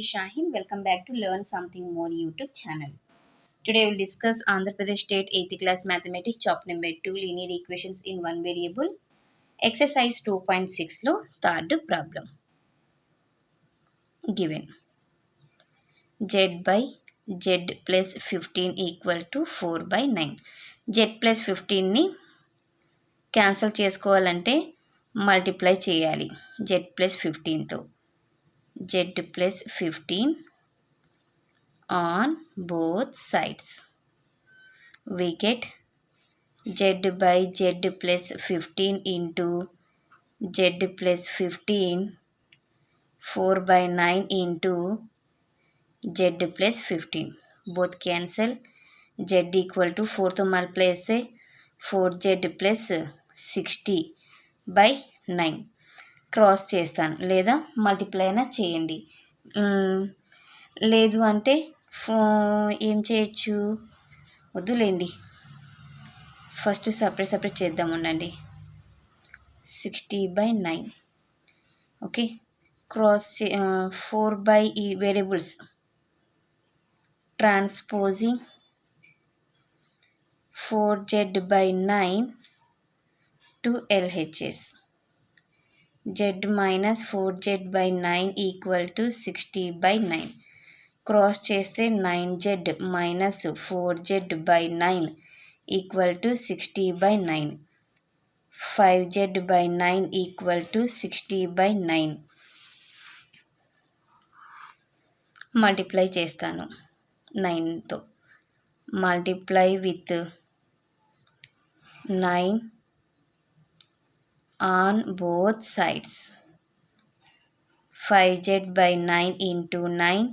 is Shaheen. Welcome back to Learn Something More YouTube channel. Today we'll discuss Andhra Pradesh State 8th class mathematics chapter number 2 linear equations in one variable. Exercise 2.6 lo third problem. Given z by z plus 15 equal to 4 by 9. Z plus 15 ని cancel చేసుకోవాలంటే multiply చేయాలి z plus 15తో. Z plus 15 on both sides. We get z by z plus 15 into z plus 15 4 by 9 into z plus 15. Both cancel. Z equal to 4 తో multiply చేస్తే 4z plus 60 by 9. Cross చేస్తాను లేదా multiply అయినా చేయండి. లేదు అంటే ఏం చేయొచ్చు, వద్దులేండి, ఫస్ట్ సపరేట్ చేద్దాం ఉండండి. 60 by 9. ఓకే, క్రాస్ 4 by ఈ variables transposing 4z by 9 to LHS. Z minus 4z by 9 equal to 60 by 9. Cross చేస్తే 9z minus 4z by 9 equal to 60 by 9. 5z by 9 equal to 60 by 9. Multiply చేస్తాను 9తో. Multiply with 9 on both sides. 5z by 9 into 9,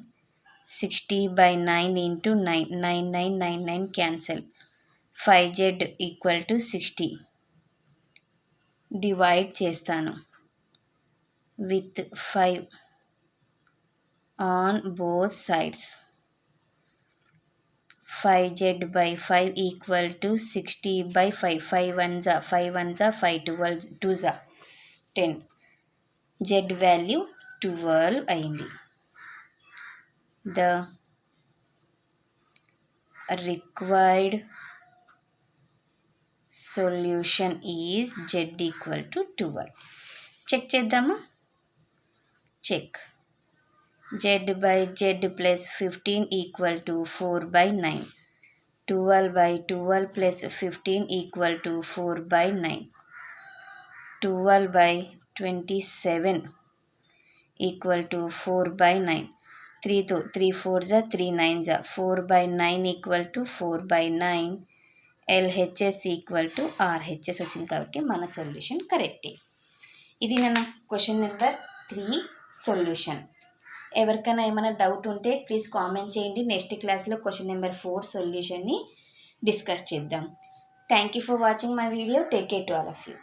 60 by 9 into 9, 9999 cancel. 5z equal to 60. Divide చేస్తాను with 5 on both sides. 5z by 5 equal to 60 by 5. 5 ones are 5 ones are 5 2s are 10. Z value 12 అయింది. The required solution is Z equal to 12. Check చేద్దామా? Check. Z by z plus 15 equal to 4 by 9. 12 by 12 plus 15 equal to 4 by 9. 12 by 27 equal to 4 by 9. 3 to 3 4s are 3 9s are 4 by 9 equal to 4 by 9. LHS equal to RHS వచ్చింది కాబట్టి మన solution కరెక్టే. ఇది నా question number 3 solution. ఎవరికైనా ఏమైనా doubt ఉంటే please comment చేయండి. నెక్స్ట్ క్లాస్లో క్వశ్చన్ నెంబర్ 4 సొల్యూషన్ని డిస్కస్ చేద్దాం. Thank you for watching my video. Take care to all of you.